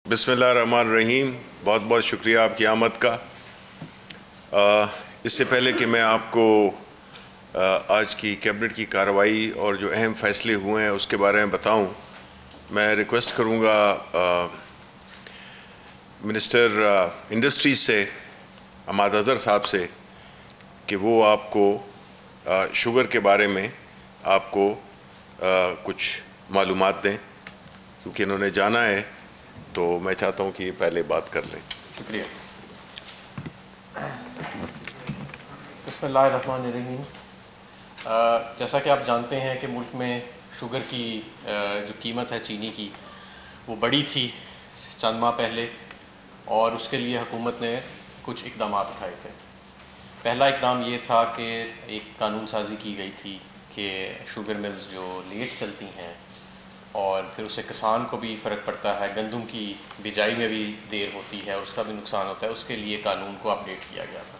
बिस्मिल्लाहिर्रहमानिर्रहीम। बहुत बहुत शुक्रिया आपकी आमद का। इससे पहले कि मैं आपको आज की कैबिनेट की कार्रवाई और जो अहम फ़ैसले हुए हैं उसके बारे में बताऊं, मैं रिक्वेस्ट करूंगा मिनिस्टर इंडस्ट्रीज से हमाद अज़हर साहब से कि वो आपको शुगर के बारे में आपको कुछ मालूमात दें, क्योंकि इन्होंने जाना है, तो मैं चाहता हूं कि ये पहले बात कर लें। शुक्रिया। बिस्मिल्लाहिर्रहमानिर्रहीम। जैसा कि आप जानते हैं कि मुल्क में शुगर की जो कीमत है चीनी की, वो बढ़ी थी चंद माह पहले, और उसके लिए हुकूमत ने कुछ इक़दाम उठाए थे। पहला इक़दाम ये था कि एक कानून साजी की गई थी कि शुगर मिल्स जो लेट चलती हैं और फिर उससे किसान को भी फ़र्क पड़ता है, गंदम की बिजाई में भी देर होती है, उसका भी नुकसान होता है, उसके लिए कानून को अपडेट किया गया था।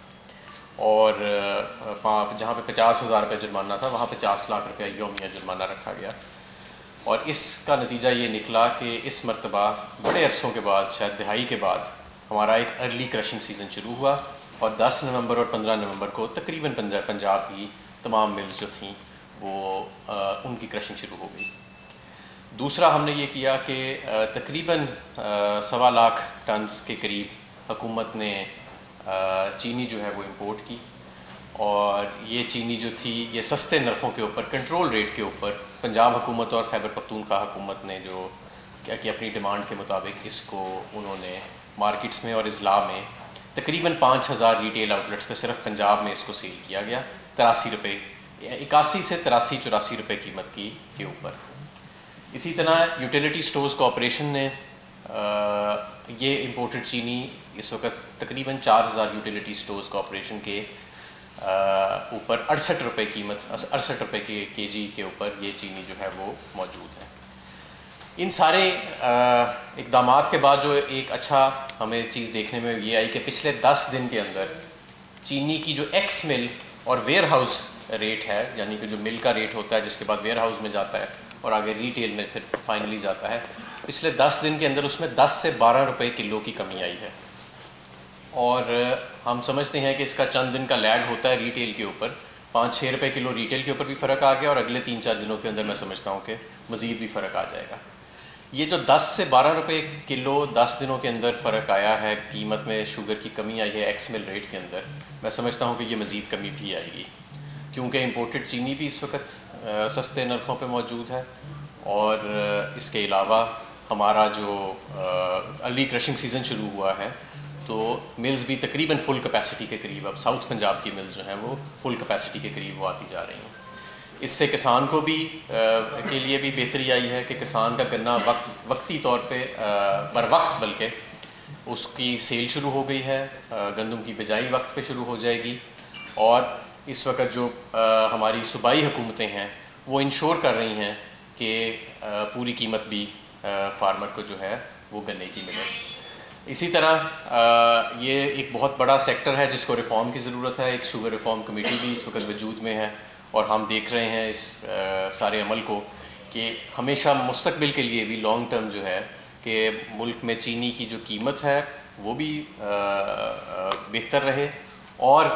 और जहाँ पे 50,000 रुपये जुर्माना था, वहाँ 50 लाख रुपये यौमिया जुर्माना रखा गया। और इसका नतीजा ये निकला कि इस मरतबा बड़े अरसों के बाद, शायद दिहाई के बाद, हमारा एक अर्ली क्रशिंग सीज़न शुरू हुआ और 10 नवंबर और 15 नवंबर को तकरीबन पंजाब की तमाम मिल्स जो थीं वो उनकी क्रशिंग शुरू हो गई। दूसरा हमने ये किया कि तकरीबन 1.25 लाख टन के करीब हुकूमत ने चीनी जो है वो इंपोर्ट की, और ये चीनी जो थी ये सस्ते नरखों के ऊपर, कंट्रोल रेट के ऊपर, पंजाब हुकूमत और खैबर पख्तूनख्वा हुकूमत ने जो क्या कि अपनी डिमांड के मुताबिक इसको उन्होंने मार्केट्स में और अजला में तकरीबन 5,000 रिटेल आउटलेट्स पे सिर्फ पंजाब में इसको सेल किया गया 83 रुपये, 81 से 83-84 रुपये कीमत की के ऊपर। इसी तरह यूटिलिटी स्टोर्स कॉरपोरेशन ने ये इंपोर्टेड चीनी इस वक्त तकरीबन 4,000 यूटिलिटी स्टोर्स कॉरपोरेशन के ऊपर 68 रुपये कीमत, 68 रुपये के केजी के ऊपर ये चीनी जो है वो मौजूद है। इन सारे इक़दामात के बाद जो एक अच्छा हमें चीज़ देखने में ये आई कि पिछले 10 दिन के अंदर चीनी की जो एक्स मिल और वेयर हाउस रेट है, यानी कि जो मिल का रेट होता है जिसके बाद वेयर हाउस में जाता है और आगे रिटेल में फिर फाइनली जाता है, पिछले 10 दिन के अंदर उसमें 10 से 12 रुपये किलो की कमी आई है। और हम समझते हैं कि इसका चंद दिन का लैग होता है रिटेल के ऊपर, 5-6 रुपये किलो रिटेल के ऊपर भी फ़र्क आ गया और अगले 3-4 दिनों के अंदर मैं समझता हूँ कि मज़ीद भी फ़र्क आ जाएगा। ये जो 10 से 12 रुपये किलो 10 दिनों के अंदर फ़र्क आया है, कीमत में शुगर की कमी आई है एक्स मिल रेट के अंदर, मैं समझता हूँ कि ये मज़ीद कमी भी आएगी, क्योंकि इम्पोर्टेड चीनी भी इस वक्त सस्ते नरखों पे मौजूद है। और इसके अलावा हमारा जो अर्ली क्रशिंग सीज़न शुरू हुआ है, तो मिल्स भी तकरीबन फुल कैपेसिटी के करीब, अब साउथ पंजाब की मिल्स जो हैं वो फुल कैपेसिटी के करीब वो आती जा रही हैं। इससे किसान को भी के लिए भी बेहतरी आई है कि किसान का गन्ना वक्ती तौर पे बर वक्त बल्कि उसकी सेल शुरू हो गई है, गंदम की बिजाई वक्त पे शुरू हो जाएगी। और इस वक्त जो हमारी सूबाई हुकूमतें हैं वो इंश्योर कर रही हैं कि पूरी कीमत भी फार्मर को जो है वो गन्ने की मिले। इसी तरह ये एक बहुत बड़ा सेक्टर है जिसको रिफ़ॉर्म की ज़रूरत है। एक शुगर रिफ़ॉर्म कमेटी भी इस वक्त वजूद में है और हम देख रहे हैं इस सारे अमल को कि हमेशा मुस्तकबिल के लिए भी लॉन्ग टर्म जो है कि मुल्क में चीनी की जो कीमत है वो भी बेहतर रहे और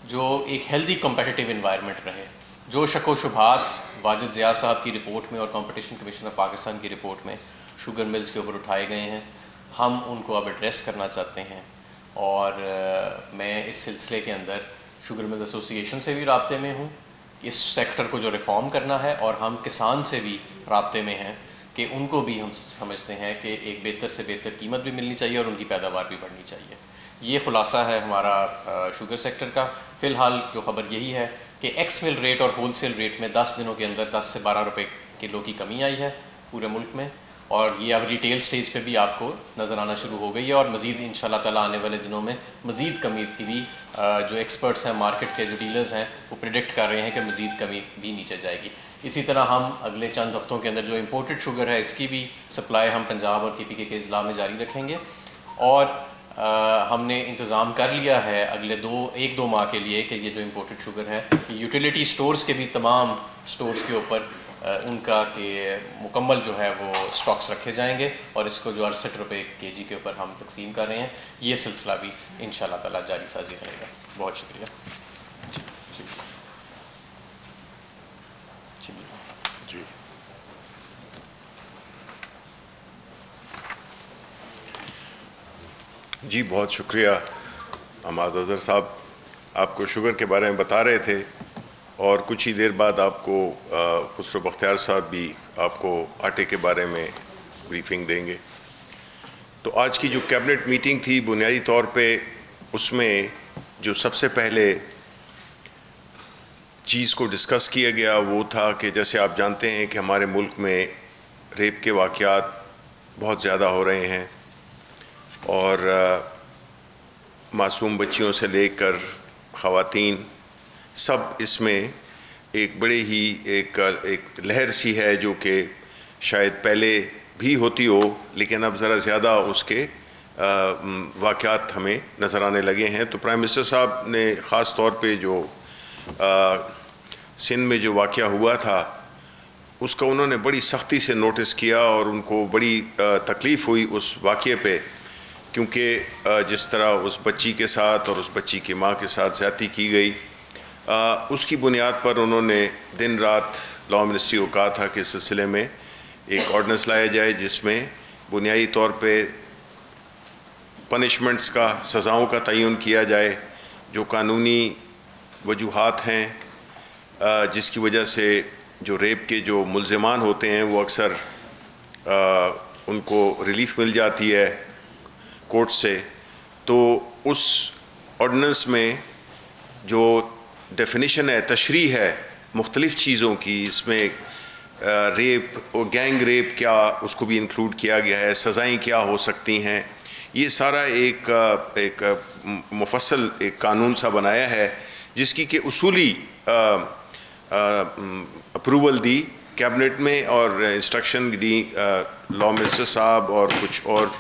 जो एक हेल्दी कम्पिटिटिव इन्वायरमेंट रहे। जो शक व शुबहात वाजिद ज़िया साहब की रिपोर्ट में और कंपटीशन कमीशन ऑफ पाकिस्तान की रिपोर्ट में शुगर मिल्स के ऊपर उठाए गए हैं, हम उनको अब एड्रेस करना चाहते हैं। और मैं इस सिलसिले के अंदर शुगर मिल एसोसिएशन से भी राब्ते में हूँ, इस सेक्टर को जो रिफ़ॉर्म करना है, और हम किसान से भी राब्ते में हैं कि उनको भी हम समझते हैं कि एक बेहतर से बेहतर कीमत भी मिलनी चाहिए और उनकी पैदावार भी बढ़नी चाहिए। ये खुलासा है हमारा शुगर सेक्टर का। फ़िलहाल जो ख़बर यही है कि एक्स मिल रेट और होल सेल रेट में 10 दिनों के अंदर 10 से 12 रुपये किलो की कमी आई है पूरे मुल्क में, और ये अब रिटेल स्टेज पे भी आपको नज़र आना शुरू हो गई है। और मज़ीद इंशाल्लाह ताला आने वाले दिनों में मज़ीद कमी की भी जो एक्सपर्ट्स हैं, मार्केट के जो डीलर्स हैं, वो प्रिडिक्ट कर रहे हैं कि मज़ीद कमी भी नीचे जाएगी। इसी तरह हम अगले चंद हफ्तों के अंदर जो इम्पोर्टेड शुगर है इसकी भी सप्लाई हम पंजाब और KPK के अजला में जारी रखेंगे। और हमने इंतज़ाम कर लिया है अगले 1-2 माह के लिए कि ये जो इम्पोर्टेड शुगर है यूटिलिटी स्टोर्स के भी तमाम स्टोर्स के ऊपर उनका कि मुकम्मल जो है वो स्टॉक्स रखे जाएंगे और इसको जो 68 रुपये kg के ऊपर हम तकसीम कर रहे हैं, ये सिलसिला भी इंशाल्लाह ताला जारी साजी रहेगा। बहुत शुक्रिया। जी जी, बहुत शुक्रिया अहमद अज़हर साहब। आपको शुगर के बारे में बता रहे थे और कुछ ही देर बाद आपको खुसरो बख्तियार साहब भी आपको आटे के बारे में ब्रीफिंग देंगे। तो आज की जो कैबिनेट मीटिंग थी, बुनियादी तौर पे उसमें जो सबसे पहले चीज़ को डिस्कस किया गया वो था कि जैसे आप जानते हैं कि हमारे मुल्क में रेप के वाक़यात बहुत ज़्यादा हो रहे हैं और मासूम बच्चियों से लेकर ख़वातीन सब इसमें एक बड़े ही एक लहर सी है जो कि शायद पहले भी होती हो, लेकिन अब ज़रा ज़्यादा उसके वाक़यात हमें नज़र आने लगे हैं। तो प्राइम मिनिस्टर साहब ने ख़ास तौर पे जो सिंध में जो वाक़या हुआ था उसका उन्होंने बड़ी सख्ती से नोटिस किया और उनको बड़ी तकलीफ़ हुई उस वाक़ये पे, क्योंकि जिस तरह उस बच्ची के साथ और उस बच्ची की माँ के साथ ज़्यादती की गई, उसकी बुनियाद पर उन्होंने दिन रात लॉ मिनिस्ट्री को कहा था कि इस सिलसिले में एक ऑर्डिनेंस लाया जाए जिसमें बुनियादी तौर पे पनिशमेंट्स का, सज़ाओं का तयन किया जाए, जो कानूनी वजूहात हैं जिसकी वजह से जो रेप के जो मुल्ज़िमान होते हैं वो अक्सर उनको रिलीफ मिल जाती है कोर्ट से। तो उस ऑर्डिनेंस में जो डेफिनेशन है, तशरीह है मुख्तलिफ़ चीज़ों की, इसमें रेप और गैंग रेप क्या उसको भी इंक्लूड किया गया है, सज़ाएँ क्या हो सकती हैं, ये सारा एक मुफस्सल एक कानून सा बनाया है जिसकी कि उसूली अप्रूवल दी कैबिनेट में और इंस्ट्रक्शन दी लॉ मिनिस्टर साहब और कुछ और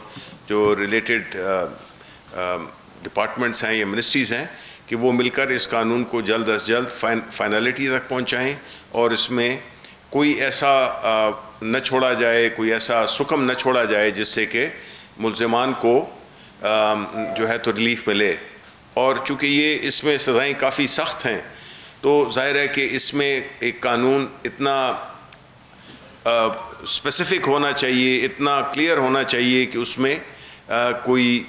जो रिलेटेड डिपार्टमेंट्स हैं या मिनिस्ट्रीज़ हैं कि वो मिलकर इस कानून को जल्द अज जल्द फाइनलिटी तक पहुंचाएं और इसमें कोई ऐसा न छोड़ा जाए, कोई ऐसा सुकम न छोड़ा जाए जिससे कि मुल्ज़िमान को जो है तो रिलीफ मिले। और चूँकि ये इसमें सज़ाएँ काफ़ी सख्त हैं तो ज़ाहिर है कि इसमें एक कानून इतना स्पेसिफ़िक होना चाहिए, इतना क्लियर होना चाहिए कि उसमें कोई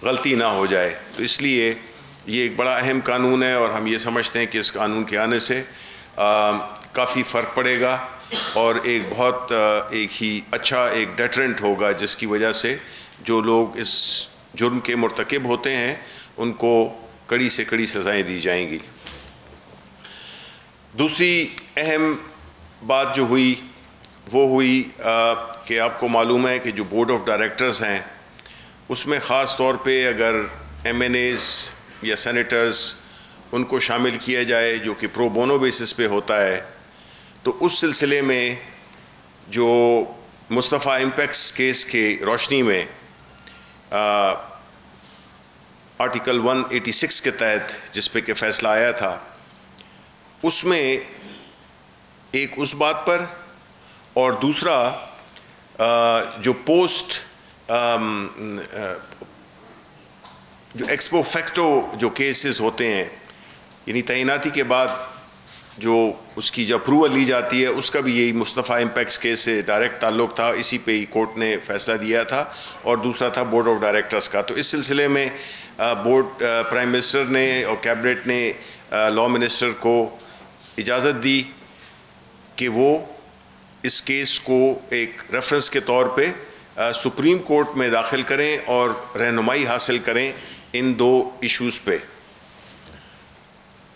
गलती ना हो जाए। तो इसलिए ये एक बड़ा अहम कानून है और हम ये समझते हैं कि इस कानून के आने से काफ़ी फ़र्क पड़ेगा और एक बहुत एक ही अच्छा एक डेटरेंट होगा जिसकी वजह से जो लोग इस जुर्म के मुर्तकिब होते हैं उनको कड़ी से कड़ी सज़ाएँ दी जाएंगी। दूसरी अहम बात जो हुई वो हुई कि आपको मालूम है कि जो बोर्ड ऑफ डायरेक्टर्स हैं उसमें ख़ास तौर पे अगर MNAs या सेनेटर्स उनको शामिल किया जाए जो कि प्रो बोनो बेसिस पे होता है, तो उस सिलसिले में जो मुस्तफ़ा इम्पैक्ट्स केस के रोशनी में आर्टिकल 186 के तहत जिस पे कि फ़ैसला आया था उसमें एक उस बात पर और दूसरा जो पोस्ट जो एक्सपो फैक्टो जो केसेस होते हैं यानी तैनाती के बाद जो उसकी जो अप्रूवल ली जाती है उसका भी यही मुस्तफ़ा इम्पैक्ट्स केस से डायरेक्ट ताल्लुक़ था, इसी पे ही कोर्ट ने फ़ैसला दिया था। और दूसरा था बोर्ड ऑफ डायरेक्टर्स का। तो इस सिलसिले में प्राइम मिनिस्टर ने और कैबिनेट ने लॉ मिनिस्टर को इजाज़त दी कि वो इस केस को एक रेफरेंस के तौर पे सुप्रीम कोर्ट में दाखिल करें और रहनुमाई हासिल करें इन दो इश्यूज़ पे।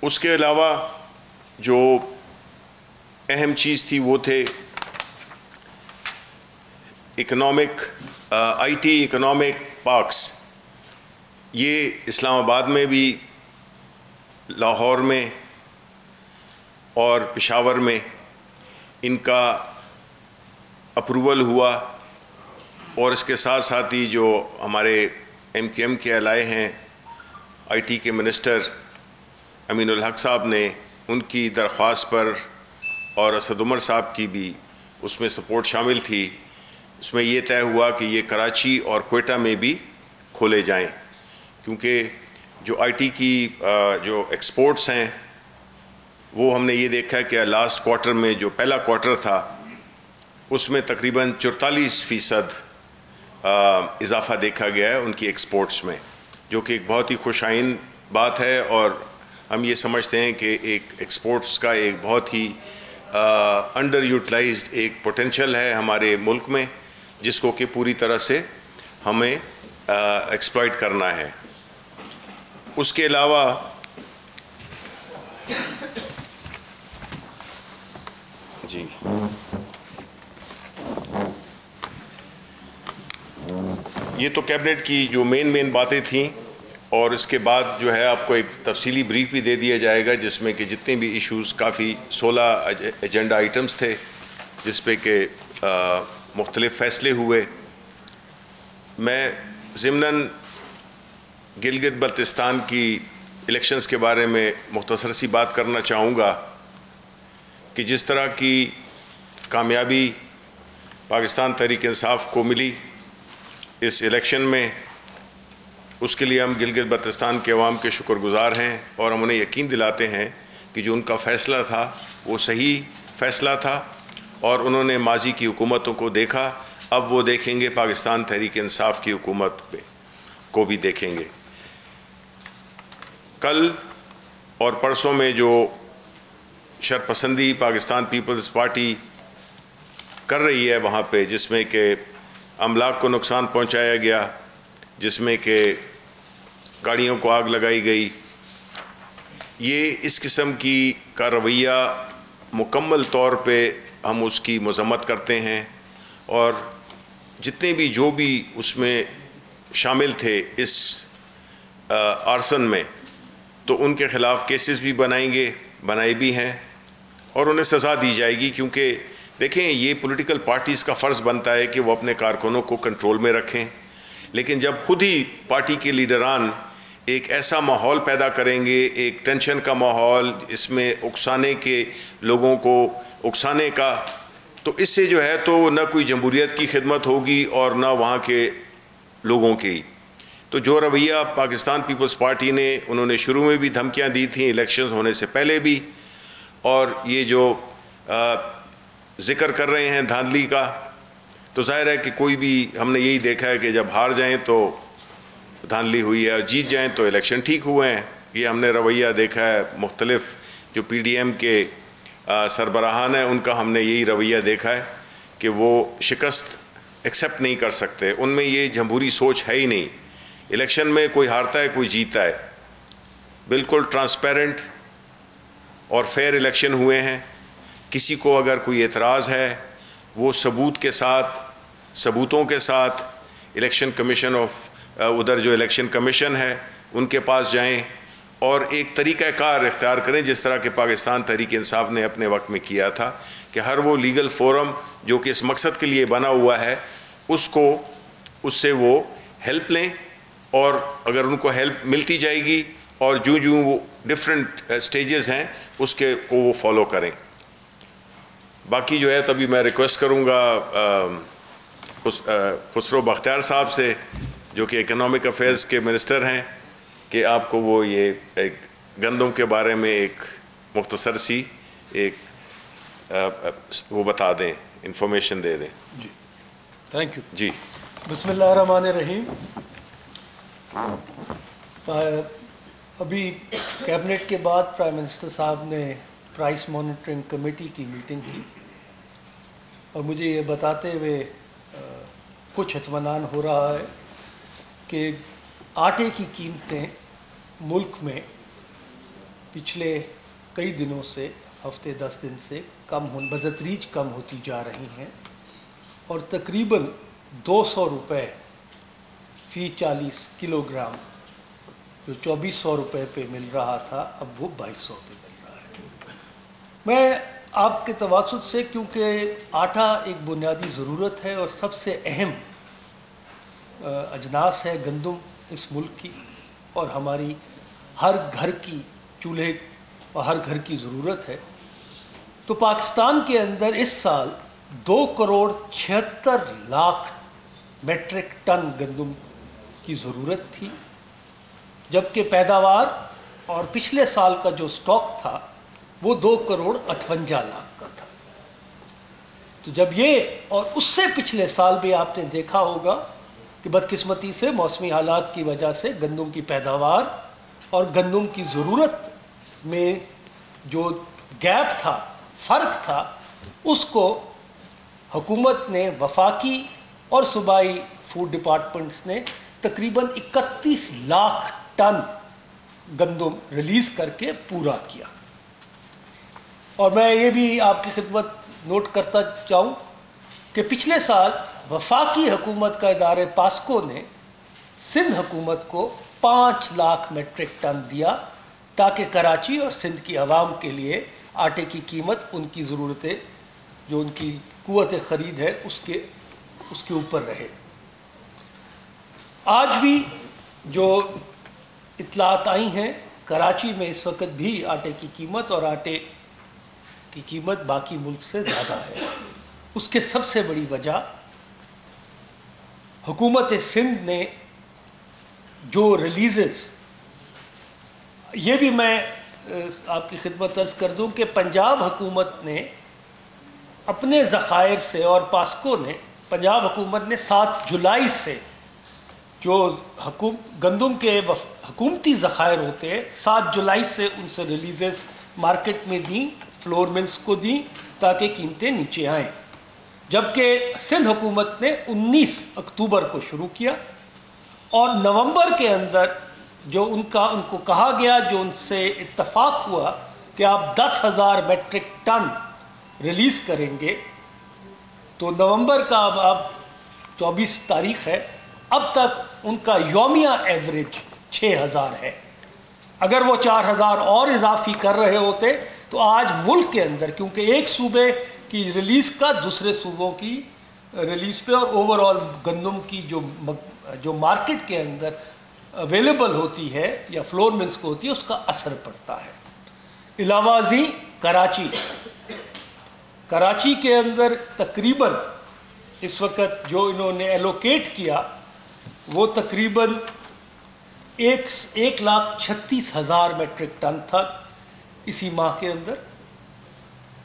उसके अलावा जो अहम चीज़ थी वो थे इकोनॉमिक IT इकोनॉमिक पार्क्स। ये इस्लामाबाद में भी, लाहौर में और पेशावर में इनका अप्रूवल हुआ और इसके साथ साथ ही जो हमारे MKM के अलाए हैं IT के मिनिस्टर अमीनुल हक साहब ने उनकी दरख्वास्त पर और असद उमर साहब की भी उसमें सपोर्ट शामिल थी, उसमें ये तय हुआ कि ये कराची और क्वेटा में भी खोले जाएं, क्योंकि जो आईटी की जो एक्सपोर्ट्स हैं वो हमने ये देखा है कि लास्ट क्वार्टर में जो पहला क्वार्टर था उसमें तकरीबन 44% इजाफ़ा देखा गया है उनकी एक्सपोर्ट्स में, जो कि एक बहुत ही खुशाइन बात है। और हम ये समझते हैं कि एक एक्सपोर्ट्स का एक बहुत ही अंडर यूटिलाइज्ड एक पोटेंशियल है हमारे मुल्क में, जिसको कि पूरी तरह से हमें एक्सप्लॉइट करना है। उसके अलावा जी ये तो कैबिनेट की जो मेन बातें थीं, और इसके बाद जो है आपको एक तफसीली ब्रीफ भी दे दिया जाएगा जिसमें कि जितने भी इश्यूज़, काफ़ी 16 एजेंडा आइटम्स थे जिस पे कि मुख्तलिफ फ़ैसले हुए। मैं ज़िमनन गिलगित बल्तिस्तान की इलेक्शंस के बारे में मुख्तसर सी बात करना चाहूँगा कि जिस तरह की कामयाबी पाकिस्तान तहरीक इंसाफ को मिली इस इलेक्शन में, उसके लिए हम गिलगित बल्तिस्तान के अवाम के शुक्रगुज़ार हैं और हम उन्हें यकीन दिलाते हैं कि जो उनका फ़ैसला था वो सही फ़ैसला था और उन्होंने माजी की हुकूमतों को देखा, अब वो देखेंगे पाकिस्तान तहरीक इंसाफ की हुकूमत को भी देखेंगे। कल और परसों में जो शरपसंदी पाकिस्तान पीपल्स पार्टी कर रही है वहाँ पे, जिसमें कि अमलाक को नुकसान पहुँचाया गया, जिसमें कि गाड़ियों को आग लगाई गई, ये इस किस्म की का रवैया मुकम्मल तौर पे हम उसकी मज़म्मत करते हैं और जितने भी जो भी उसमें शामिल थे इस आर्सन में, तो उनके ख़िलाफ़ केसेस भी बनाए भी हैं और उन्हें सज़ा दी जाएगी। क्योंकि देखें, ये पॉलिटिकल पार्टीज़ का फ़र्ज़ बनता है कि वो अपने कारकुनों को कंट्रोल में रखें, लेकिन जब खुद ही पार्टी के लीडरान एक ऐसा माहौल पैदा करेंगे, एक टेंशन का माहौल, इसमें उकसाने के लोगों को उकसाने का, तो इससे जो है तो न कोई जमहूरियत की खिदमत होगी और न वहाँ के लोगों की। तो जो रवैया पाकिस्तान पीपल्स पार्टी ने, उन्होंने शुरू में भी धमकियाँ दी थी इलेक्शंस होने से पहले भी, और ये जो ज़िक्र कर रहे हैं धांधली का, तो ज़ाहिर है कि कोई भी, हमने यही देखा है कि जब हार जाएं तो धांधली हुई है और जीत जाएं तो इलेक्शन ठीक हुए हैं। ये हमने रवैया देखा है, मुख्तलिफ जो PDM के सरबराहान हैं उनका हमने यही रवैया देखा है कि वो शिकस्त एक्सेप्ट नहीं कर सकते, उनमें ये जमहूरी सोच है ही नहीं। इलेक्शन में कोई हारता है कोई जीतता है, बिल्कुल ट्रांसपेरेंट और फेयर इलेक्शन हुए हैं। किसी को अगर कोई एतराज़ है वो सबूतों के साथ इलेक्शन कमीशन उधर जो इलेक्शन कमीशन है उनके पास जाएं और एक तरीक़ाकार इख्तियार करें, जिस तरह के पाकिस्तान तहरीक इंसाफ ने अपने वक्त में किया था कि हर वो लीगल फोरम जो कि इस मकसद के लिए बना हुआ है उससे वो हेल्प लें, और अगर उनको हेल्प मिलती जाएगी और जो वो डिफरेंट स्टेजेस हैं उसके को वो फॉलो करें। बाकी जो है तभी मैं रिक्वेस्ट करूँगा खुसरो बख्तियार साहब से, जो कि इकोनॉमिक अफेयर्स के मिनिस्टर हैं, कि आपको वो ये एक गंदम के बारे में एक मुख्तसर सी एक वो बता दें, इंफॉर्मेशन दे दें। जी, थैंक यू जी। बिस्मिल्लाहिर्रहमानिर्रहीम। अभी कैबिनेट के बाद प्राइम मिनिस्टर साहब ने प्राइस मॉनिटरिंग कमेटी की मीटिंग की और मुझे ये बताते हुए कुछ इत्मीनान हो रहा है कि आटे की कीमतें मुल्क में पिछले कई दिनों से, हफ्ते 10 दिन से बदतरीज कम होती जा रही हैं और तकरीबन 200 रुपये फ़ी 40 किलोग्राम जो 2400 रुपये पे मिल रहा था, अब वो 2200 पे मिल रहा है। मैं आपके तवासुत से, क्योंकि आटा एक बुनियादी ज़रूरत है और सबसे अहम अजनास है गंदम इस मुल्क की, और हमारी हर घर की चूल्हे और हर घर की ज़रूरत है, तो पाकिस्तान के अंदर इस साल 2,76,00,000 मेट्रिक टन गंदम की ज़रूरत थी, जबकि पैदावार और पिछले साल का जो स्टॉक था वो 2,58,00,000 का था। तो जब ये और उससे पिछले साल भी आपने देखा होगा कि बदकिस्मती से मौसमी हालात की वजह से गंदम की पैदावार और गंदम की ज़रूरत में जो गैप था, फ़र्क था, उसको हुकूमत ने, वफाकी और सूबाई फूड डिपार्टमेंट्स ने तकरीबन 31 लाख टन गंदम रिलीज़ करके पूरा किया। और मैं ये भी आपकी खिदमत नोट करता चाहूँ कि पिछले साल वफाकी हुकूमत का इदारे पास्को ने सिंध हुकूमत को 5 लाख मेट्रिक टन दिया ताकि कराची और सिंध की आवाम के लिए आटे की कीमत, उनकी ज़रूरतें, जो उनकी कुव्वत ख़रीद है, उसके ऊपर रहे। आज भी जो इत्तलात आई हैं, कराची में इस वक्त भी आटे की कीमत और आटे की कीमत बाकी मुल्क से ज़्यादा है। उसके सबसे बड़ी वजह हुकूमत सिंध ने जो रिलीज़ेस, ये भी मैं आपकी खिदमत अर्ज़ कर दूं कि पंजाब हुकूमत ने अपने ज़खायर से और पास्को ने, पंजाब हुकूमत ने 7 जुलाई से जो गंदम के हुकूमती ज़खायर होते हैं, 7 जुलाई से उनसे रिलीज़ेस मार्केट में दी, फ्लोर मिल्स को दी ताकि कीमतें नीचे आएँ। जबकि सिंध हुकूमत ने 19 अक्टूबर को शुरू किया और नवंबर के अंदर जो उनको कहा गया, जो उनसे इत्तफाक हुआ कि आप 10,000 मेट्रिक टन रिलीज़ करेंगे, तो नवंबर का अब 24 तारीख है, अब तक उनका यौमिया एवरेज 6,000 है। अगर वो 4,000 और इजाफी कर रहे होते तो आज मुल्क के अंदर, क्योंकि एक सूबे की रिलीज़ का दूसरे सूबों की रिलीज़ पे और ओवरऑल गंदम की जो मार्केट के अंदर अवेलेबल होती है या फ्लोर मिल्स को होती है, उसका असर पड़ता है। इलावाजी कराची के अंदर तकरीबन इस वक्त जो इन्होंने एलोकेट किया वो तकरीबन 1,36,000 मेट्रिक टन था इसी माह के अंदर,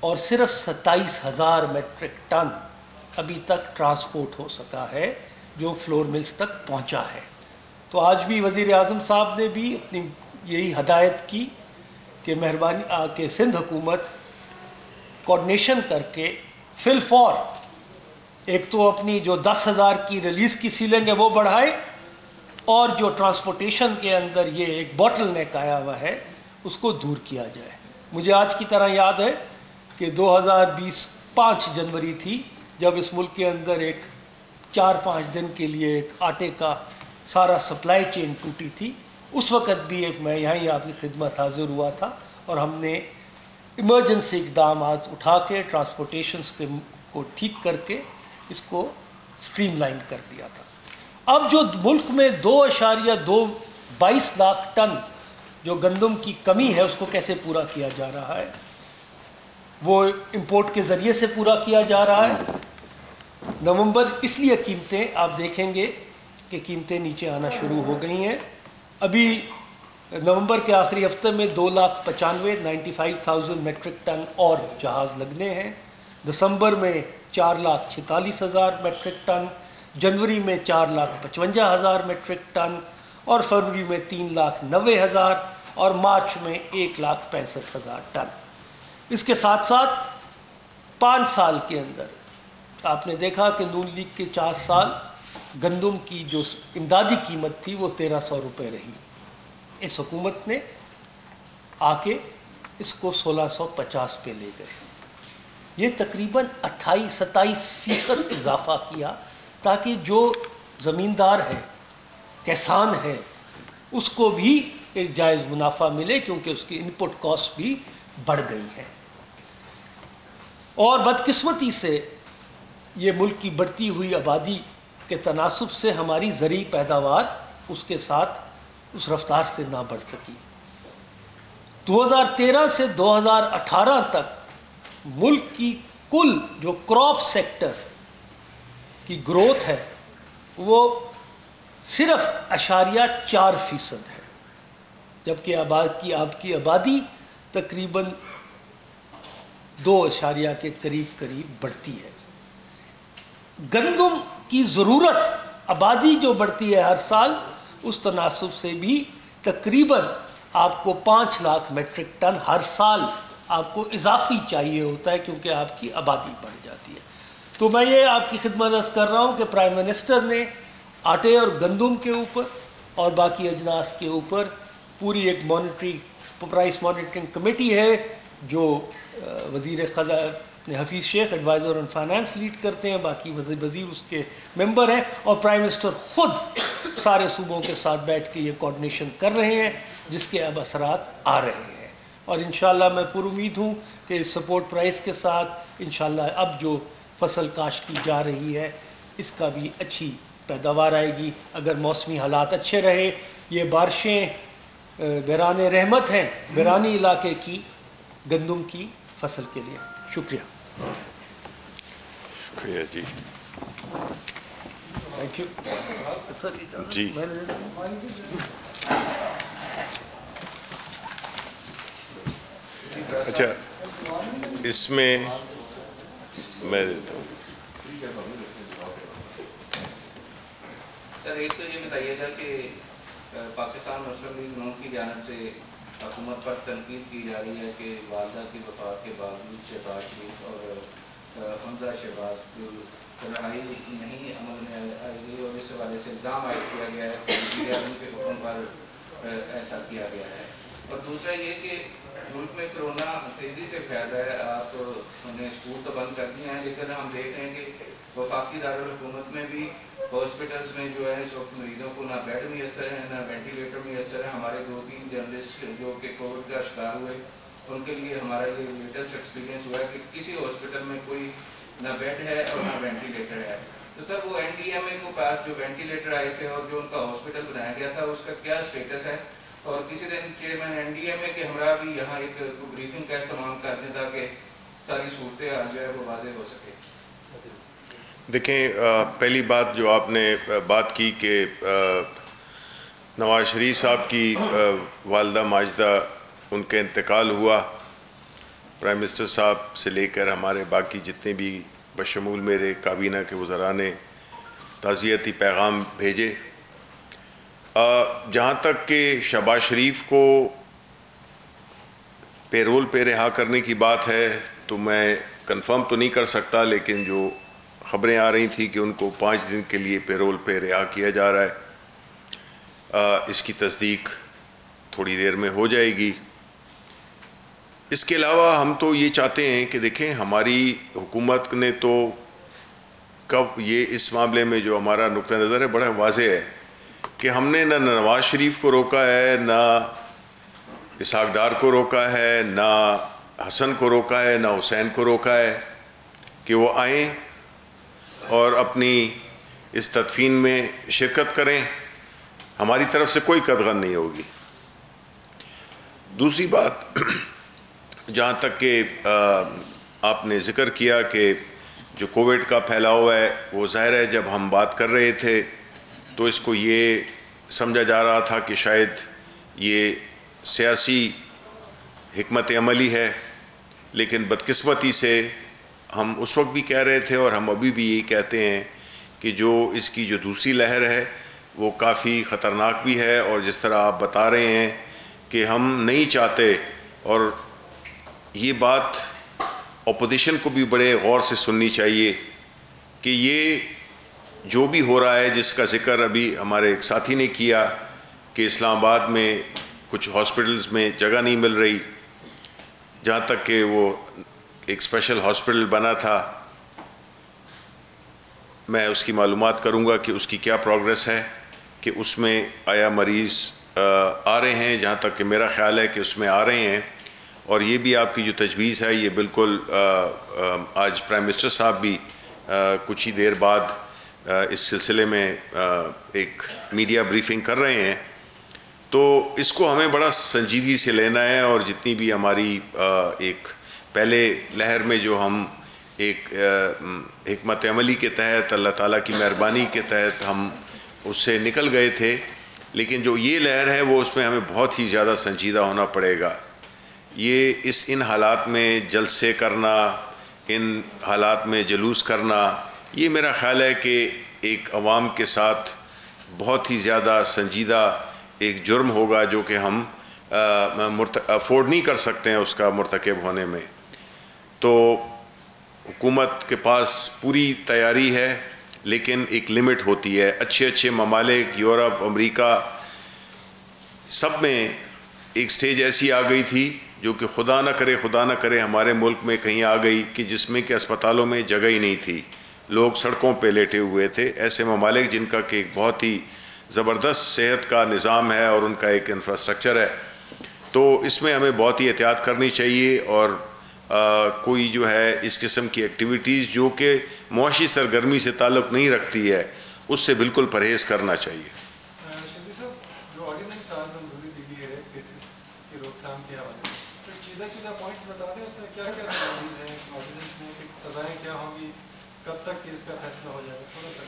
और सिर्फ 27,000 मेट्रिक टन अभी तक ट्रांसपोर्ट हो सका है जो फ्लोर मिल्स तक पहुंचा है। तो आज भी वज़ीर आज़म साहब ने भी अपनी यही हदायत की कि मेहरबानी आके सिंध हुकूमत कोऑर्डिनेशन करके फिलफौर एक तो अपनी जो 10,000 की रिलीज़ की सीलिंग है वो बढ़ाए, और जो ट्रांसपोर्टेशन के अंदर ये एक बॉटल नेक आया हुआ है उसको दूर किया जाए। मुझे आज की तरह याद है कि 2020 5 जनवरी थी जब इस मुल्क के अंदर एक 4-5 दिन के लिए एक आटे का सारा सप्लाई चेन टूटी थी। उस वक़्त भी एक मैं यहाँ आपकी खिदमत हाजिर हुआ था और हमने इमरजेंसी इकदाम उठा के ट्रांसपोर्टेशन को ठीक करके इसको स्ट्रीमलाइन कर दिया था। अब जो मुल्क में 2.22 लाख टन जो गंदम की कमी है उसको कैसे पूरा किया जा रहा है, वो इंपोर्ट के ज़रिए से पूरा किया जा रहा है। नवंबर इसलिए कीमतें आप देखेंगे कि कीमतें नीचे आना शुरू हो गई हैं। अभी नवंबर के आखिरी हफ्ते में 2,95,000 मेट्रिक टन और जहाज़ लगने हैं। दिसंबर में 4,46,000 मेट्रिक टन, जनवरी में 4,55,000 मेट्रिक टन, और फरवरी में 3,90,000 और मार्च में 1,65,000 टन। इसके साथ साथ 5 साल के अंदर आपने देखा कि नून लीग के 4 साल गंदम की जो इमदादी कीमत थी वो 1,300 रुपये रही। इस हुकूमत ने आके इसको 1,650 पे ले गए। ये तकरीबन 28-27% इजाफा किया ताकि जो ज़मींदार है, किसान है, उसको भी एक जायज़ मुनाफा मिले, क्योंकि उसकी इनपुट कॉस्ट भी बढ़ गई है। और बदकिस्मती से ये मुल्क की बढ़ती हुई आबादी के तनासुब से हमारी ज़रूरी पैदावार उसके साथ उस रफ्तार से ना बढ़ सकी। 2013 से 2018 तक मुल्क की कुल जो क्रॉप सेक्टर की ग्रोथ है वो सिर्फ 4% है, जबकि आपकी आबादी तकरीबन 2 के करीब बढ़ती है। गंदम की ज़रूरत, आबादी जो बढ़ती है हर साल, उस तनासब से भी तकरीबन आपको 5 लाख मेट्रिक टन हर साल आपको इजाफी चाहिए होता है, क्योंकि आपकी आबादी बढ़ जाती है। तो मैं ये आपकी खिदमत अर्ज़ कर रहा हूँ कि प्राइम मिनिस्टर ने आटे और गंदम के ऊपर और बाकी अजनास के ऊपर पूरी एक प्राइस मॉनिटरिंग कमेटी है जो वज़ीर ख़ज़ाना Hafeez Shaikh adviser on finance lead करते हैं, बाकी वज़ीर उसके मेंबर हैं, और प्राइम मिनिस्टर ख़ुद सारे सूबों के साथ बैठ के ये कोऑर्डिनेशन कर रहे हैं, जिसके अब असरात आ रहे हैं। और इंशाअल्लाह मैं पुरुमीद हूँ कि सपोर्ट प्राइस के साथ इंशाअल्लाह अब जो फसल काश्त की जा रही है इसका भी अच्छी पैदावार आएगी, अगर मौसमी हालात अच्छे रहे। ये बारिशें बहरान रहमत हैं बहरानी इलाके की गंदम की फसल के लिए। शुक्रिया। शुक्रिया जी। थैंक यू जी। अच्छा, इसमें मैं देता हूँ। सर, एक तो ये बताइएगा कि पाकिस्तान मुस्लिम लीग नून की जानिब से हुकूमत पर तनकीद की जा रही है कि वालदा की वफात के बावजूद शहबाज शरीफ और हमजा शहबाज की तन्हाई नहीं अमल में आएगी, और इस हवाले से इल्ज़ाम आयद किया गया है कि वज़ीर आज़म के हुक्म पर ऐसा किया गया है। और दूसरा ये कि मुल्क में कोरोना तेज़ी से फैल रहा है, आप उन्हें स्कूल तो बंद कर दिए हैं, लेकिन हम देख रहे हैं कि वफाकी दारुल हुकूमत में भी हॉस्पिटल्स में जो है इस वक्त मरीजों को ना बेड मैसर है ना वेंटिलेटर मैसर है। हमारे 2-3 जर्नलिस्ट जो कि कोविड का शिकार हुए, उनके लिए हमारा ये लेटेस्ट एक्सपीरियंस हुआ है कि किसी हॉस्पिटल में कोई ना बेड है और ना वेंटिलेटर है। तो सर, वो NDMA के पास जो वेंटिलेटर आए थे और जो उनका हॉस्पिटल बनाया गया था, उसका क्या स्टेटस है? और किसी दिन चेयरमैन NDMA के हमरा भी यहाँ एक ब्रीफिंग का एहतमाम कर दें ताकि सारी सूरतें हाल जो है वो वाज़ेह हो सके। देखें, पहली बात जो आपने बात की कि नवाज़ शरीफ साहब की वालदा माजिदा उनका इंतकाल हुआ, प्राइम मिनिस्टर साहब से लेकर हमारे बाकी जितने भी बशमूल मेरे काबीना के वज़रा ने ताज़ियती पैगाम भेजे। जहाँ तक कि शहबाज शरीफ को पेरोल पे रिहा करने की बात है तो मैं कंफर्म तो नहीं कर सकता, लेकिन जो ख़बरें आ रही थी कि उनको 5 दिन के लिए पेरोल पे रिहा किया जा रहा है, इसकी तस्दीक थोड़ी देर में हो जाएगी। इसके अलावा हम तो ये चाहते हैं कि देखें, हमारी हुकूमत ने तो कब ये इस मामले में जो हमारा नुक्ता नज़र है बड़ा वाज़ेह है कि हमने ना नवाज़ शरीफ को रोका है, ना इसहाक डार को रोका है, ना हसन को रोका है, ना हुसैन को रोका है कि वो आएँ और अपनी इस तदफीन में शिरकत करें। हमारी तरफ से कोई कदगन नहीं होगी। दूसरी बात, जहाँ तक कि आपने ज़िक्र किया कि जो कोविड का फैलाव है, वो ज़ाहिर है जब हम बात कर रहे थे तो इसको ये समझा जा रहा था कि शायद ये सियासी हिकमत अमली है, लेकिन बदकिस्मती से हम उस वक्त भी कह रहे थे और हम अभी भी यही कहते हैं कि जो इसकी जो दूसरी लहर है वो काफ़ी ख़तरनाक भी है। और जिस तरह आप बता रहे हैं कि हम नहीं चाहते, और ये बात अपोजिशन को भी बड़े गौर से सुननी चाहिए कि ये जो भी हो रहा है, जिसका ज़िक्र अभी हमारे एक साथी ने किया कि इस्लामाबाद में कुछ हॉस्पिटल्स में जगह नहीं मिल रही, जहाँ तक कि वो एक स्पेशल हॉस्पिटल बना था, मैं उसकी मालूमात करूँगा कि उसकी क्या प्रोग्रेस है, कि उसमें आया मरीज़ आ रहे हैं। जहाँ तक कि मेरा ख़्याल है कि उसमें आ रहे हैं, और ये भी आपकी जो तजवीज़ है ये बिल्कुल आज प्राइम मिनिस्टर साहब भी कुछ ही देर बाद इस सिलसिले में एक मीडिया ब्रीफिंग कर रहे हैं। तो इसको हमें बड़ा संजीदगी से लेना है, और जितनी भी हमारी एक पहले लहर में जो हम एक हिकमत अमली के तहत, अल्लाह ताला की मेहरबानी के तहत हम उससे निकल गए थे, लेकिन जो ये लहर है वो उसमें हमें बहुत ही ज़्यादा संजीदा होना पड़ेगा। ये इन हालात में जलसे करना, इन हालात में जुलूस करना, ये मेरा ख़्याल है कि एक अवाम के साथ बहुत ही ज़्यादा संजीदा एक जुर्म होगा जो कि हम अफोर्ड नहीं कर सकते हैं उसका मुर्तकब होने में। तो हुकूमत के पास पूरी तैयारी है, लेकिन एक लिमिट होती है। अच्छे ममालिक, यूरोप, अमेरिका, सब में एक स्टेज ऐसी आ गई थी जो कि खुदा न करे हमारे मुल्क में कहीं आ गई कि जिसमें कि अस्पतालों में जगह ही नहीं थी, लोग सड़कों पे लेटे हुए थे। ऐसे ममालिक जिनका कि एक बहुत ही ज़बरदस्त सेहत का निज़ाम है और उनका एक इंफ्रास्ट्रक्चर है, तो इसमें हमें बहुत ही एहतियात करनी चाहिए और कोई जो है इस किस्म की एक्टिविटीज़ जो कि मुआशी सरगर्मी से ताल्लुक़ नहीं रखती है, उससे बिल्कुल परहेज़ करना चाहिए। जो ऑर्डिनेंस आज मंजूरी दी गई है केसेस की रोकथाम के हवाले से, तो सीधा पॉइंट्स बता दें उसमें क्या क्या तजवीज़ हैं ऑर्डिनेंस में, कि सज़ाएँ क्या होंगी, कब तक केस का फैसला हो जाएगा, थोड़ा सा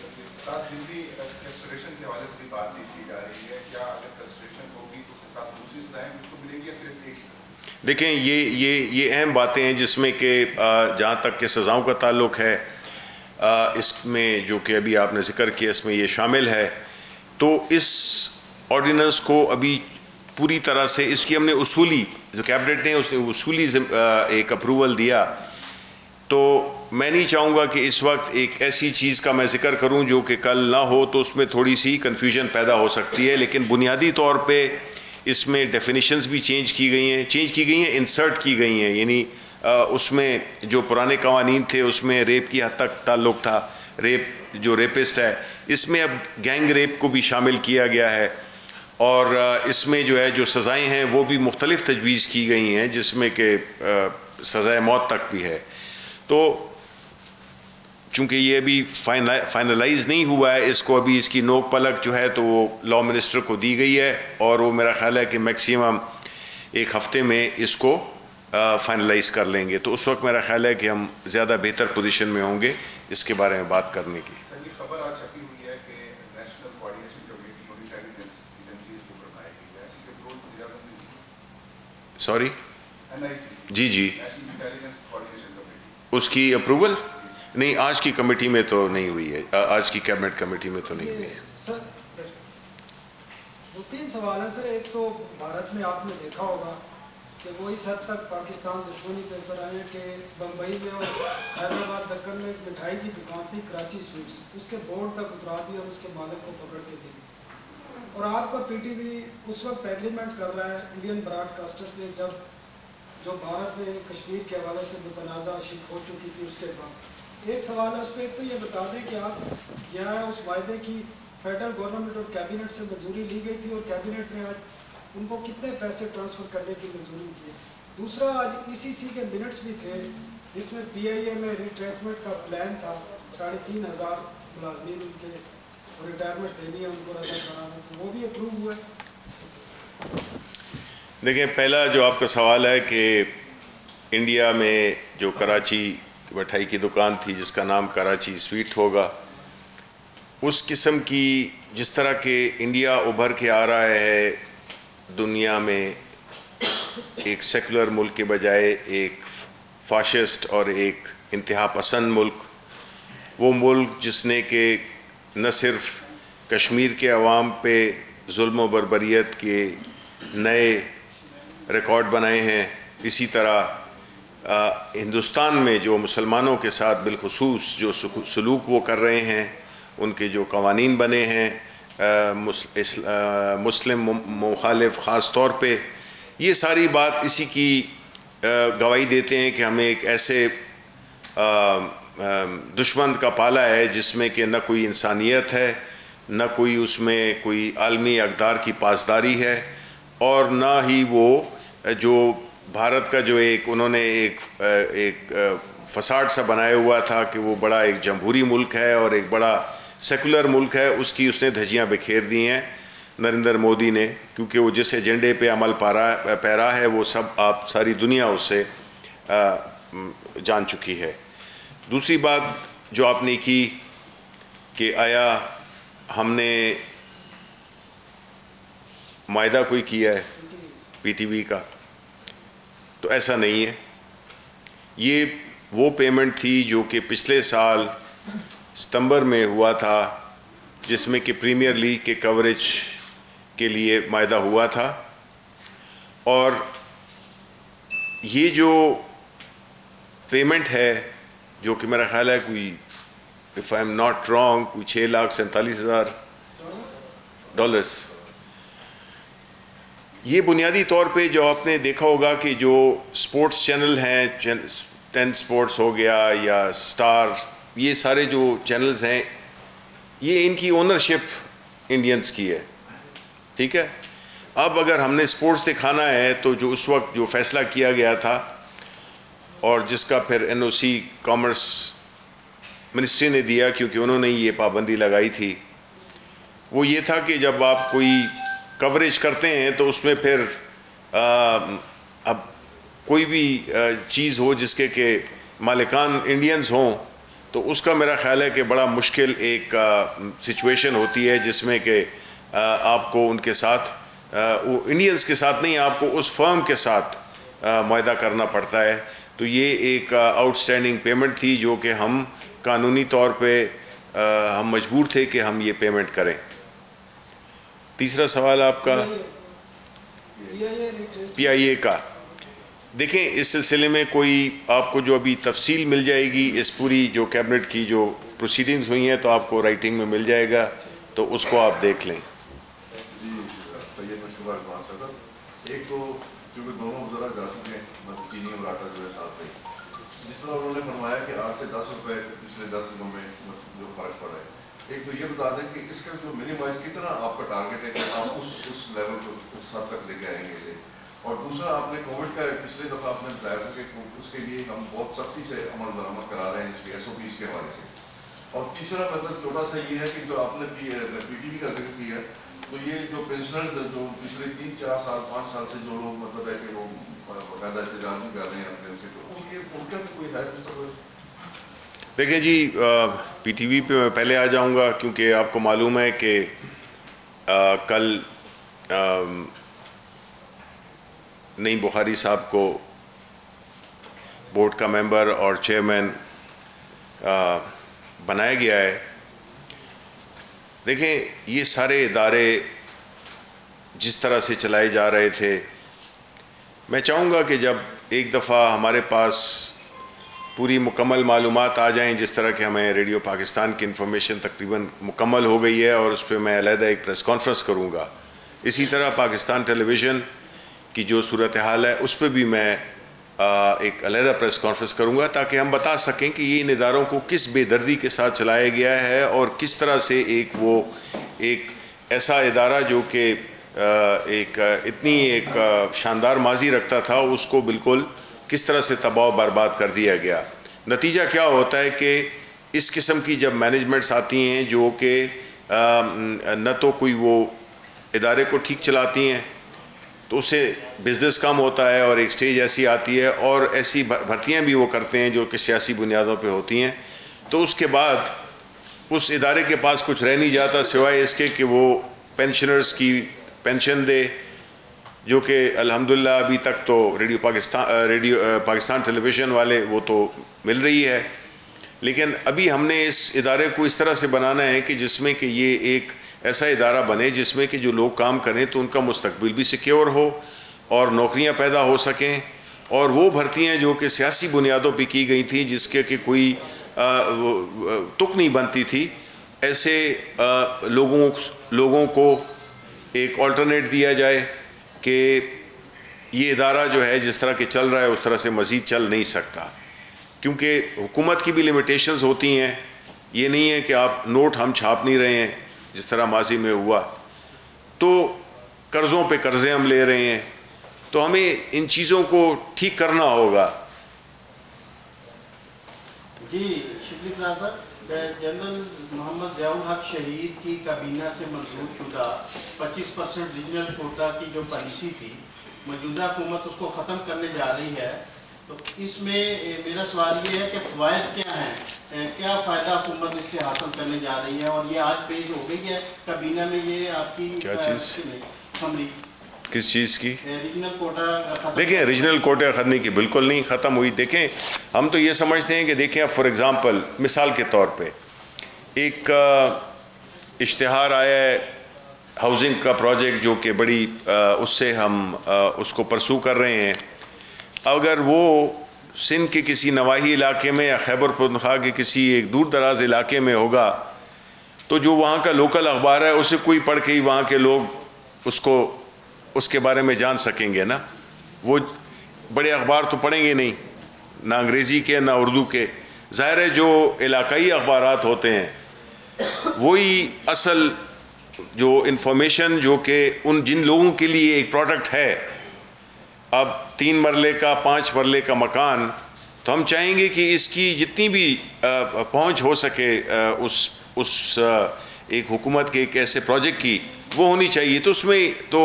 साथ जिंदगी कस्टरेशन के हवाले से भी बातचीत की जा रही है। क्या अगर कस्टरेशन होगी तो उसके साथ दूसरी सजाएं उसको मिलेगी या सिर्फ एक ही? देखें, ये अहम बातें हैं जिसमें कि जहाँ तक के सज़ाओं का ताल्लुक़ है, इसमें जो कि अभी आपने ज़िक्र किया इसमें ये शामिल है। तो इस ऑर्डिनेंस को अभी पूरी तरह से इसकी हमने उसूली, जो कैबिनेट ने उसने उसूली एक अप्रूवल दिया, तो मैं नहीं चाहूँगा कि इस वक्त एक ऐसी चीज़ का मैं ज़िक्र करूँ जो कि कल ना हो, तो उसमें थोड़ी सी कन्फ्यूजन पैदा हो सकती है। लेकिन बुनियादी तौर पे इसमें डेफिनेशंस भी चेंज की गई हैं, इंसर्ट की गई हैं। यानी उसमें जो पुराने कवानीन थे उसमें रेप की हद तक ताल्लुक़ था, रेप जो रेपिस्ट है, इसमें अब गैंग रेप को भी शामिल किया गया है। और इसमें जो है जो सज़ाएँ हैं वो भी मुख्तलिफ़ तजवीज़ की गई हैं, जिसमें कि सज़ाए मौत तक भी है। तो चूँकि ये अभी फाइनलाइज नहीं हुआ है, इसको अभी इसकी नोक पलक जो है तो वो लॉ मिनिस्टर को दी गई है, और वो मेरा ख़्याल है कि मैक्सिमम एक हफ़्ते में इसको फाइनलाइज कर लेंगे। तो उस वक्त मेरा ख्याल है कि हम ज़्यादा बेहतर पोजीशन में होंगे इसके बारे में बात करने की। खबर आज छपी हुई है कि national coordination committee monitoring agencies को बनाएगी, ऐसी कंट्रोल वज़ीर आज़म ने, सॉरी NIC, जी नेशनल इंटेलिजेंस कोऑर्डिनेशन कमेटी, उसकी अप्रूवल नहीं, आज की कमेटी में तो नहीं हुई है, आज की कैबिनेट कमेटी में तो नहीं हुई है। सर, दो तीन सवाल हैं सर। एक तो भारत में आपने देखा होगा कि वो इस हद तक पाकिस्तान दुश्मनी पे उतर आए हैं कि बम्बई में और हैदराबाद दक्कन में एक मिठाई की दुकान थी, कराची स्वीट्स, उसके बोर्ड तक उतरा दी और उसके मालिक को पकड़ के दी। और आपका PTV उस वक्त एग्रीमेंट कर रहा है इंडियन ब्रॉडकास्टर से, जब जो भारत में कश्मीर के हवाले से मुतनाज़ा शिक हो चुकी थी। उसके बाद एक सवाल है उस पर, एक तो ये बता दें कि आप क्या है उस वायदे की फेडरल गवर्नमेंट और कैबिनेट से मंजूरी ली गई थी और कैबिनेट ने आज उनको कितने पैसे ट्रांसफ़र करने की मंजूरी दी है। दूसरा, आज ECC के मिनट्स भी थे जिसमें PIA में रिट्रैचमेंट का प्लान था, 3,500 मुलाजमीन उनके रिटायरमेंट देनी है, उनको रजा कराना, तो वो भी अप्रूव हुआ है। देखिए, पहला जो आपका सवाल है कि इंडिया में जो कराची मिठाई की दुकान थी जिसका नाम कराची स्वीट होगा, उस किस्म की जिस तरह के इंडिया उभर के आ रहा है दुनिया में, एक सेकुलर मुल्क के बजाय एक फाशिस्ट और एक इंतहा पसंद मुल्क, वो मुल्क जिसने कि न सिर्फ कश्मीर के अवाम पे जुल्म व बर्बरियत के नए रिकॉर्ड बनाए हैं, इसी तरह हिंदुस्तान में जो मुसलमानों के साथ बिलखुसूस जो सलूक वो कर रहे हैं, उनके जो कवानीन बने हैं मुस्लिम मुखालिफ ख़ास तौर पे, ये सारी बात इसी की गवाही देते हैं कि हमें एक ऐसे दुश्मन का पाला है जिसमें कि न कोई इंसानियत है, न कोई उसमें कोई आलमी अक़दार की पासदारी है, और न ही वो जो भारत का जो एक उन्होंने एक फसाड सा बनाया हुआ था कि वो बड़ा एक जमहूरी मुल्क है और एक बड़ा सेकुलर मुल्क है, उसकी उसने धज्जियाँ बिखेर दी हैं नरेंद्र मोदी ने। क्योंकि वो जिस एजेंडे पे अमल पैरा है वो सब आप सारी दुनिया उससे जान चुकी है। दूसरी बात जो आपने की कि आया हमने मायदा कोई किया है पीटीवी का, तो ऐसा नहीं है। ये वो पेमेंट थी जो कि पिछले साल सितंबर में हुआ था, जिसमें कि प्रीमियर लीग के कवरेज के लिए मायदा हुआ था। और ये जो पेमेंट है जो कि मेरा ख्याल है कोई, if I am not wrong, कोई $6,47,000, ये बुनियादी तौर पे जो आपने देखा होगा कि जो स्पोर्ट्स चैनल हैं, 10 स्पोर्ट्स हो गया या स्टार, ये सारे जो चैनल्स हैं, ये इनकी ओनरशिप इंडियंस की है, ठीक है। अब अगर हमने स्पोर्ट्स दिखाना है तो जो उस वक्त जो फैसला किया गया था और जिसका फिर एनओसी कॉमर्स मिनिस्ट्री ने दिया, क्योंकि उन्होंने ये पाबंदी लगाई थी, वो ये था कि जब आप कोई कवरेज करते हैं तो उसमें फिर अब कोई भी चीज़ हो जिसके के मालिकान इंडियंस हों, तो उसका मेरा ख्याल है कि बड़ा मुश्किल एक सिचुएशन होती है जिसमें कि आपको उनके साथ वो इंडियंस के साथ नहीं, आपको उस फर्म के साथ मुआहदा करना पड़ता है। तो ये एक आउटस्टैंडिंग पेमेंट थी जो कि हम कानूनी तौर पे हम मजबूर थे कि हम ये पेमेंट करें। तीसरा सवाल आपका PIA का, देखें इस सिलसिले में कोई आपको जो अभी तफसील मिल जाएगी इस पूरी जो कैबिनेट की जो प्रोसीडिंग्स हुई हैं, तो आपको राइटिंग में मिल जाएगा, तो उसको आप देख लें। एक तो क्योंकि दोनों बुजुर्ग जा चुके हैं, मतलब चीनी और आटा जो है साथ में, जिस तरह उन्होंने फरमाया कि 8 से 10 रुपए पिछले 10 दिनों में जो फर्क पड़ा है, एक तो ये बता दें कि इसका जो मिनिमाइज कितना आपका टारगेट है कि आप उस लेवल को उस हद तक लेके आएंगे इसे। और दूसरा, आपने कोविड का पिछले दफ़ा आपने बताया था कि उसके लिए हम बहुत सख्ती से अमल दरामद करा रहे हैं इसके SOPs के हवाले से। और तीसरा मतलब छोटा सा ये है कि जो आपने PTV का जिक्र किया, तो ये जो पेंशनर्स जो पिछले 3, 4 साल 5 साल से जो लोग मतलब है कि वो बाकायदा इंतजार नहीं कर रहे हैं अपने उनसे, तो उनका भी कोई है? देखिए जी, PTV पे मैं पहले आ जाऊंगा क्योंकि आपको मालूम है कि कल नईम बुखारी साहब को बोर्ड का मेंबर और चेयरमैन बनाया गया है। देखें ये सारे इदारे जिस तरह से चलाए जा रहे थे, मैं चाहूँगा कि जब एक दफ़ा हमारे पास पूरी मुकम्मल मालूमात आ जाएं, जिस तरह के हमें रेडियो पाकिस्तान की इंफॉर्मेशन तकरीबन मुकम्मल हो गई है और उस पर मैं अलहदा एक प्रेस कॉन्फ्रेंस करूँगा। इसी तरह पाकिस्तान टेलीविज़न की जो सूरत हाल है उस पर भी मैं एक अलहदा प्रेस कॉन्फ्रेंस करूँगा, ताकि हम बता सकें कि ये इन इदारों को किस बेदर्दी के साथ चलाया गया है और किस तरह से एक ऐसा इदारा जो कि एक इतनी एक शानदार माजी रखता था, उसको बिल्कुल किस तरह से तबाह बर्बाद कर दिया गया। नतीजा क्या होता है कि इस किस्म की जब मैनेजमेंट्स आती हैं जो कि न तो कोई वो इदारे को ठीक चलाती हैं, तो उससे बिज़नेस कम होता है, और एक स्टेज ऐसी आती है और ऐसी भर्तियां भी वो करते हैं जो कि सियासी बुनियादों पे होती हैं, तो उसके बाद उस इदारे के पास कुछ रह नहीं जाता सिवाय इसके कि वो पेंशनर्स की पेंशन दे, जो कि अल्हम्दुलिल्लाह अभी तक तो रेडियो पाकिस्तान टेलीविज़न वाले वो तो मिल रही है। लेकिन अभी हमने इस इदारे को इस तरह से बनाना है कि जिसमें कि ये एक ऐसा इदारा बने जिसमें कि जो लोग काम करें तो उनका मुस्तकबिल भी सिक्योर हो और नौकरियां पैदा हो सकें, और वो भर्तियां जो कि सियासी बुनियादों पे की गई थी जिसके कि कोई तुक नहीं बनती थी, ऐसे लोगों को एक अल्टरनेट दिया जाए कि ये इदारा जो है जिस तरह के चल रहा है उस तरह से मज़ीद चल नहीं सकता, क्योंकि हुकूमत की भी लिमिटेशंस होती हैं। ये नहीं है कि आप नोट हम छाप नहीं रहे हैं जिस तरह माजी में हुआ, तो कर्ज़ों पे कर्ज़े हम ले रहे हैं, तो हमें इन चीज़ों को ठीक करना होगा। जी शिबली साहब, जनरल मोहम्मद ज़ियाउल हक शहीद की काबीना से मंजूर शुदा 25% रीजनल कोटा की जो पॉलिसी थी, मौजूदा हुकूमत उसको ख़त्म करने जा रही है। तो इसमें मेरा सवाल ये है कि फ़वाइद क्या हैं, क्या फ़ायदा हुकूमत इससे हासिल करने जा रही है, और ये आज पेश हो गई है काबीना में, ये आपकी क्या चीज़, समरी किस चीज़ की? रीजनल कोटा देखें, रीजनल कोटा ख़त्म की बिल्कुल नहीं ख़त्म हुई। देखें, हम तो ये समझते हैं कि देखें, फॉर एग्ज़ाम्पल मिसाल के तौर पे एक इश्तिहार आया है हाउसिंग का प्रोजेक्ट जो कि बड़ी उससे हम उसको परसू कर रहे हैं। अगर वो सिंध के किसी नवाही इलाके में या खैबर पख्तूनख्वा के किसी एक दूर दराज इलाके में होगा, तो जो वहाँ का लोकल अखबार है उसे कोई पढ़ के ही वहाँ के लोग उसको उसके बारे में जान सकेंगे ना। वो बड़े अखबार तो पढ़ेंगे नहीं, ना अंग्रेज़ी के ना उर्दू के। ज़ाहिर है जो इलाकाई अखबारात होते हैं वही असल जो इन्फॉर्मेशन जो कि उन जिन लोगों के लिए एक प्रोडक्ट है, अब 3 मरले का 5 मरले का मकान, तो हम चाहेंगे कि इसकी जितनी भी पहुंच हो सके उस एक हुकूमत के एक ऐसे प्रोजेक्ट की, वो होनी चाहिए। तो उसमें तो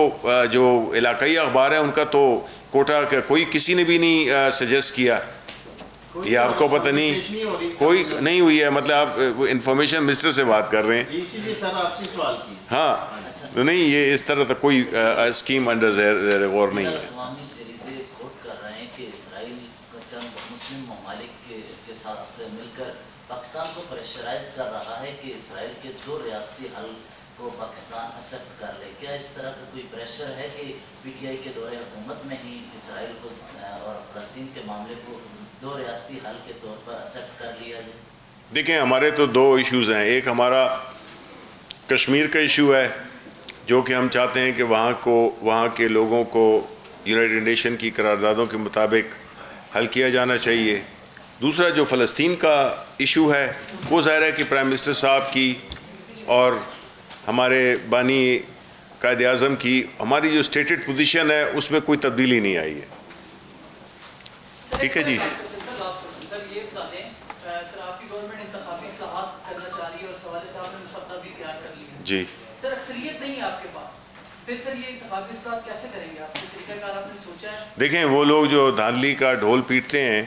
जो इलाकाई अखबार है उनका तो कोटा का कोई किसी ने भी नहीं सजेस्ट किया। ये आपको पता नहीं, कोई नहीं हुई है, मतलब आप इंफॉर्मेशन मिनिस्टर से बात कर रहे हैं, इसीलिए सर आपसे सवाल की। हाँ, तो नहीं, ये इस तरह तक कोई स्कीम अंडर गौर नहीं है। पाकिस्तान को प्रेशराइज कर रहा है कि इसराइल के 2 रियासती हल को पाकिस्तान एक्सेप्ट कर ले। क्या इस तरह का कोई प्रेशर है कि पीटीआई के दौरे हुकूमत में ही इसराइल को और फ़लस्तीन के मामले को 2 रियासती हल के तौर पर एक्सेप्ट कर लिया जाए? देखें, हमारे तो 2 इश्यूज़ हैं। एक हमारा कश्मीर का इशू है जो कि हम चाहते हैं कि वहाँ के लोगों को यूनाइटेड नेशन की करारदादों के मुताबिक हल किया जाना चाहिए। दूसरा जो फ़लस्तीन का इशू है वो ज़ाहिर है कि प्राइम मिनिस्टर साहब की और हमारे बानी कायदे आज़म की हमारी जो स्टेटेड पोजीशन है उसमें कोई तब्दीली नहीं आई है। ठीक है जी। सर ये बता दें, सर आपकी गवर्नमेंट इंतखाबी इस्लाहात करना चाह रही है और सवाल साहब ने मुसद्दा भी तैयार कर लिया जी। सर अक्सरियत नहीं है आपके पास, फिर सर ये इंतखाबी इस्लाहात कैसे करेंगे आप? तरीकाकार आपने सोचा है? देखें, वो लोग जो धांधली का ढोल पीटते हैं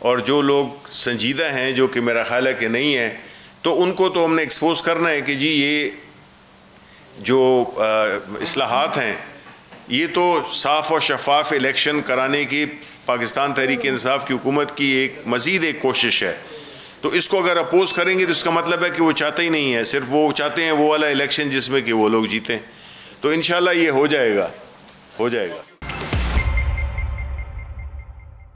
और जो लोग संजीदा हैं, जो कि मेरा ख्याल है कि नहीं है, तो उनको तो हमने एक्सपोज करना है कि जी ये जो इस्लाहात हैं ये तो साफ़ और शफाफ इलेक्शन कराने की पाकिस्तान तहरीक इंसाफ की हुकूमत की एक मज़ीद एक कोशिश है। तो इसको अगर अपोज़ करेंगे तो इसका मतलब है कि वो चाहते ही नहीं है, सिर्फ वो चाहते हैं वो वाला इलेक्शन जिसमें कि वो लोग जीतें। तो इंशाल्लाह ये हो जाएगा।